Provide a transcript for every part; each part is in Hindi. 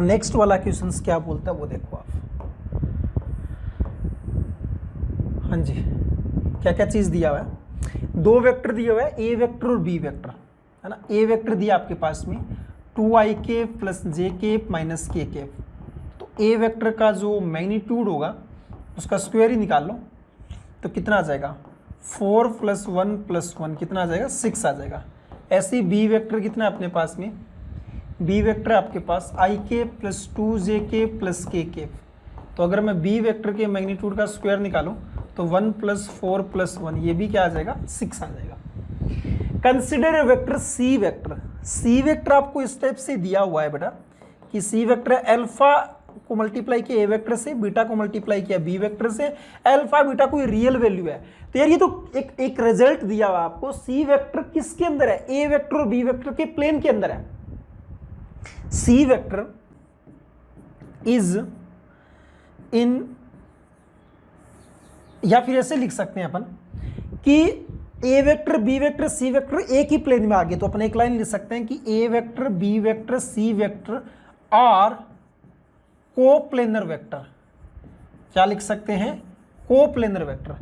नेक्स्ट वाला क्वेश्चन क्या बोलता है वो देखो आप। हाँ जी, क्या क्या चीज दिया हुआ है, दो वेक्टर दिया हुआ है, ए वेक्टर और बी वेक्टर, है ना। ए वेक्टर दिया आपके पास में 2i plus j minus k। तो ए वेक्टर का जो मैग्नीट्यूड होगा उसका स्क्वायर ही निकाल लो, तो कितना आ जाएगा 4 + 1 + 1 कितना आ जाएगा 6 आ जाएगा। ऐसे ही बी वेक्टर कितना है अपने पास में, बी वेक्टर आपके पास ik plus 2jk plus k। तो अगर मैं बी वेक्टर के मैग्नीट्यूड का स्क्वायर निकालूं तो 1 + 4 + 1 ये भी क्या आ जाएगा 6 आ जाएगा। Consider A vector C vector. C vector आपको इस टाइप से दिया हुआ है बेटा कि सी वेक्टर अल्फा को मल्टीप्लाई किया ए वेक्टर से, बीटा को मल्टीप्लाई किया बी वेक्टर से, अल्फा बीटा कोई रियल वैल्यू है। तो यार ये तो एक रिजल्ट दिया हुआ आपको, सी वेक्टर किसके अंदर है, ए वेक्टर और बी वेक्टर के प्लेन के अंदर है। सी वेक्टर इज इन, या फिर ऐसे लिख सकते हैं अपन कि A vector B vector C vector एक ही प्लेन में आ गए। तो अपन एक लाइन लिख सकते हैं कि A vector B vector C vector are coplanar vector. क्या लिख सकते हैं, कोप्लेनर वेक्टर।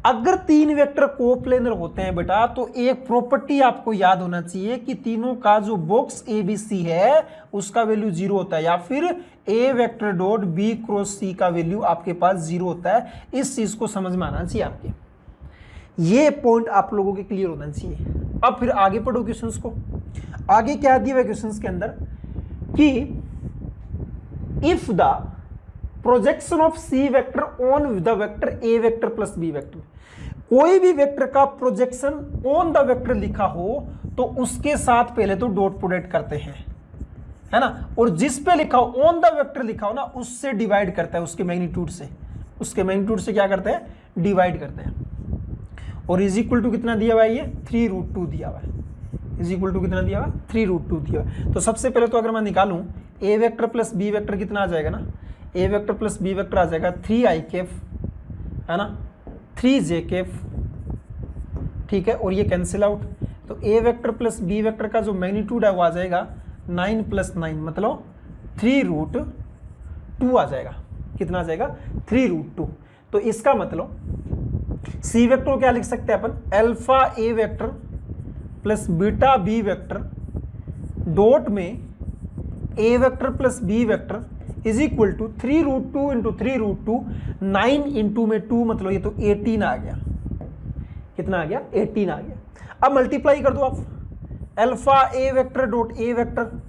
अगर तीन वेक्टर कोप्लेनर होते हैं बेटा तो एक प्रॉपर्टी आपको याद होना चाहिए कि तीनों का जो बॉक्स ए बी सी है उसका वैल्यू 0 होता है, या फिर ए वेक्टर डॉट बी क्रॉस सी का वैल्यू आपके पास 0 होता है। इस चीज को समझ में आना चाहिए आपके, ये पॉइंट आप लोगों के क्लियर होना चाहिए। अब फिर आगे पढ़ो क्वेश्चंस को। आगे क्या दिया हुआ क्वेश्चंस के अंदर कि if the projection of C vector on the vector A vector plus B vector, कोई भी वेक्टर का प्रोजेक्शन ऑन द वेक्टर लिखा हो तो उसके साथ पहले तो डॉट प्रोडक्ट करते हैं, है ना, और जिस पे लिखा हो ऑन द वेक्टर लिखा हो ना उससे डिवाइड करता है, उसके मैग्नीट्यूड से, उसके मैग्नीट्यूड से क्या करते हैं डिवाइड करते हैं। और इज इक्वल टू कितना दिया हुआ है, ये 3√2 दिया हुआ है। इज इक्वल टू कितना दिया हुआ है 3√2 दिया हुआ है। तो सबसे पहले तो अगर मैं निकालूं ए वेक्टर प्लस बी वेक्टर कितना आ जाएगा ना, A vector plus B vector आ जाएगा 3i, है ना, 3j, ठीक है, और ये कैंसिल आउट। तो A vector plus B vector का जो मैग्नीट्यूड है वो आ जाएगा 9 + 9 मतलब 3√2 आ जाएगा। कितना आ जाएगा 3√2। तो इसका मतलब सी वेक्टर को क्या लिख सकते हैं अपन, alpha A vector plus beta B vector dot में A vector plus B vector is equal to 3√2 × 3√2, 9 × में 2 मतलब ये तो 18 आ गया। कितना आ गया 18 आ गया। अब मल्टीप्लाई कर दो आप, alpha A vector dot A vector,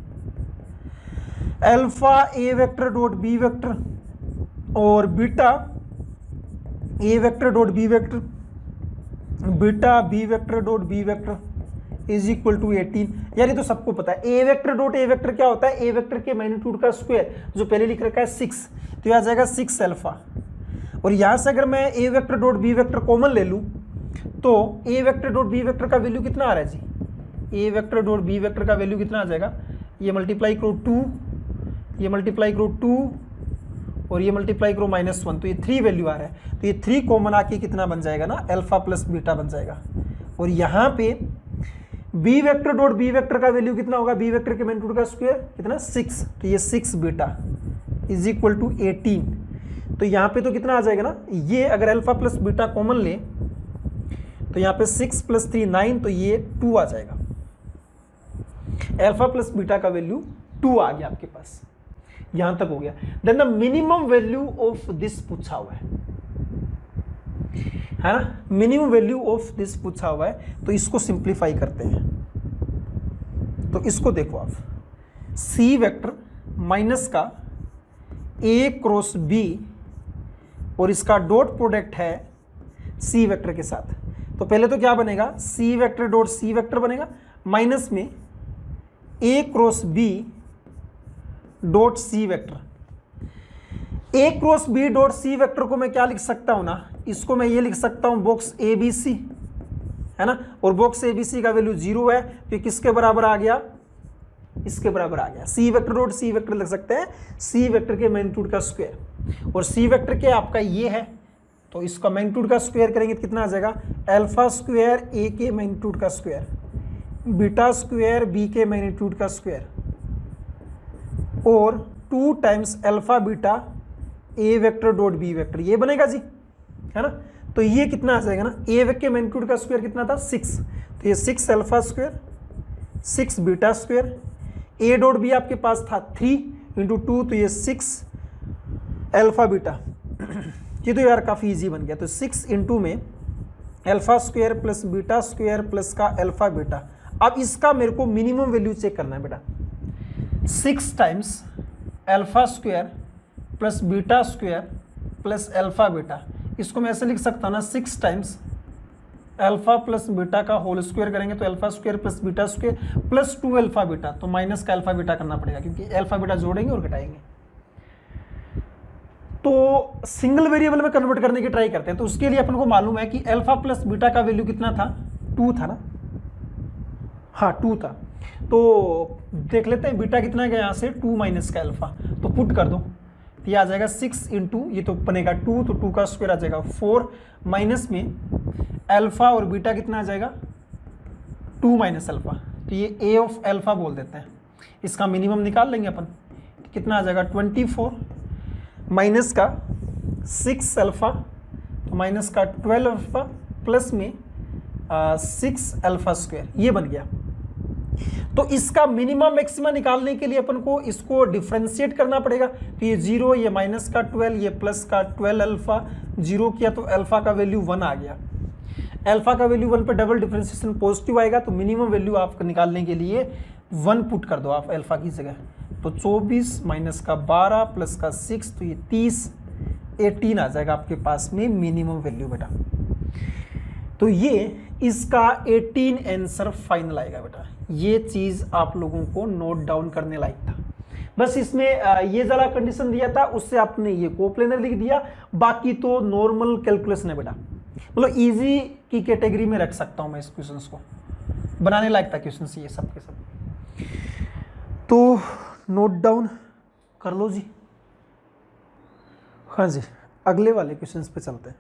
alpha A vector dot B vector और beta A vector dot B vector, beta B vector dot B vector is equal to 18। यार ये तो सबको पता है A vector dot A vector क्या होता है, ए वेक्टर के मैग्नीट्यूड का स्क्वायर, जो पहले लिख रखा है 6, तो यह आ जाएगा 6 अल्फा। और यहां से अगर मैं A vector dot B vector common ले लूं तो A vector dot B vector का वैल्यू कितना आ रहा है जी, A vector dot B vector का वैल्यू कितना आ जाएगा, ये मल्टीप्लाई करो 2, ये मल्टीप्लाई करो 2 और ये मल्टीप्लाई करो -1, तो ये 3 वैल्यू आ रहा है। तो ये 3 कॉमन आके कितना बन जाएगा ना, अल्फा प्लस बीटा बन जाएगा। और यहाँ पे B vector dot B vector का वैल्यू कितना होगा, बी वेक्टर के मैग्नीट्यूड का स्क्वायर कितना 6, तो ये 6 बीटा इज इक्वल टू 18। तो यहाँ पे तो कितना आ जाएगा ना, ये अगर अल्फा प्लस बीटा कॉमन ले तो यहाँ पे 6 + 3 9, तो ये 2 आ जाएगा। अल्फा प्लस बीटा का वैल्यू 2 आ गया आपके पास, यहां तक हो गया। Then the minimum value of this पूछा हुआ है ना, मिनिमम वैल्यू ऑफ दिस पूछा हुआ है। तो इसको सिंप्लीफाई करते हैं। तो इसको देखो आप, सी वेक्टर माइनस का ए क्रॉस बी और इसका डॉट प्रोडक्ट है सी वेक्टर के साथ। तो पहले तो क्या बनेगा, C vector dot C vector बनेगा माइनस में A cross B dot C vector. A cross B dot C vector को मैं क्या लिख सकता हूं ना, इसको मैं ये लिख सकता हूं बॉक्स ए बी सी, है ना, और बॉक्स ए बी सी का वैल्यू 0 है, तो किसके बराबर आ गया, इसके बराबर आ गया। सी वेक्टर डॉट सी वेक्टर लिख सकते हैं सी वेक्टर के मैग्नीट्यूड का स्क्वायर, और सी वेक्टर के आपका ये है, तो इसका मैग्नीट्यूड का स्क्वायर करेंगे तो कितना आ जाएगा, अल्फा स्क्वायर ए के मैग्नीट्यूड का स्क्वायर, बीटा स्क्वायर बी के मैग्नीट्यूड का स्क्वायर और 2 times alpha beta A vector dot B vector, ये बनेगा जी, है ना। तो ये कितना आ जाएगा ना, ए वेक्टर के मैग्नीट्यूड का स्क्वायर कितना था 6, तो ये 6 alpha square 6 beta square, A dot B आपके पास था 3 इंटू 2, तो ये 6 अल्फा बीटा। ये तो यार काफ़ी इजी बन गया। तो 6 इंटू में alpha square plus beta square plus का अल्फा बीटा। अब इसका मेरे को मिनिमम वैल्यू चेक करना है बेटा। 6 times alpha square plus beta square plus alpha beta, इसको मैं ऐसे लिख सकता हूँ ना, 6 टाइम्स अल्फा प्लस बीटा का होल स्क्वायर करेंगे तो alpha square plus beta square plus 2 alpha beta, तो माइनस का अल्फा बीटा करना पड़ेगा क्योंकि अल्फा बीटा जोड़ेंगे और घटाएंगे। तो सिंगल वेरिएबल में कन्वर्ट करने की ट्राई करते हैं। तो उसके लिए अपन को मालूम है कि अल्फा प्लस बीटा का वैल्यू कितना था, 2 था ना, हाँ 2 था। तो देख लेते हैं बीटा कितना गया यहाँ से, 2 माइनस का अल्फा, तो पुट कर दो, तो ये आ जाएगा 6 इंटू, ये तो बनेगा 2, तो 2 का स्क्वायर आ जाएगा 4, माइनस में अल्फा और बीटा कितना आ जाएगा 2 माइनस अल्फा, तो ये ए ऑफ अल्फा बोल देते हैं। इसका मिनिमम निकाल लेंगे अपन, कितना आ जाएगा 24 माइनस का 6 अल्फा, तो माइनस का 12 अल्फा प्लस में 6 अल्फा स्क्वायर, ये बन गया। तो इसका मिनिमम मैक्सिमा निकालने के लिए अपन को इसको डिफरेंशिएट करना पड़ेगा। तो ये 0, ये माइनस का 12, ये प्लस का 12 अल्फा, 0 किया तो अल्फा का वैल्यू 1 आ गया। अल्फा का वैल्यू 1 पे डबल डिफरेंशिएशन पॉजिटिव आएगा, तो मिनिमम वैल्यू आपको निकालने के लिए 1 पुट कर दो आप अल्फा की जगह। तो 24 माइनस का 12 प्लस का 6, तो ये 30, 18 आ जाएगा आपके पास में मिनिमम वैल्यू बेटा। तो ये इसका 18 आंसर फाइनल आएगा बेटा। ये चीज़ आप लोगों को नोट डाउन करने लायक था। बस इसमें ये ज़रा कंडीशन दिया था, उससे आपने ये कोप्लेनर लिख दिया, बाकी तो नॉर्मल कैलकुलेशन है बेटा। मतलब इजी की कैटेगरी में रख सकता हूँ मैं इस क्वेश्चंस को, बनाने लायक था क्वेश्चंस ये सब के सब। तो नोट डाउन कर लो जी। हाँ जी, अगले वाले क्वेश्चंस पे चलते हैं।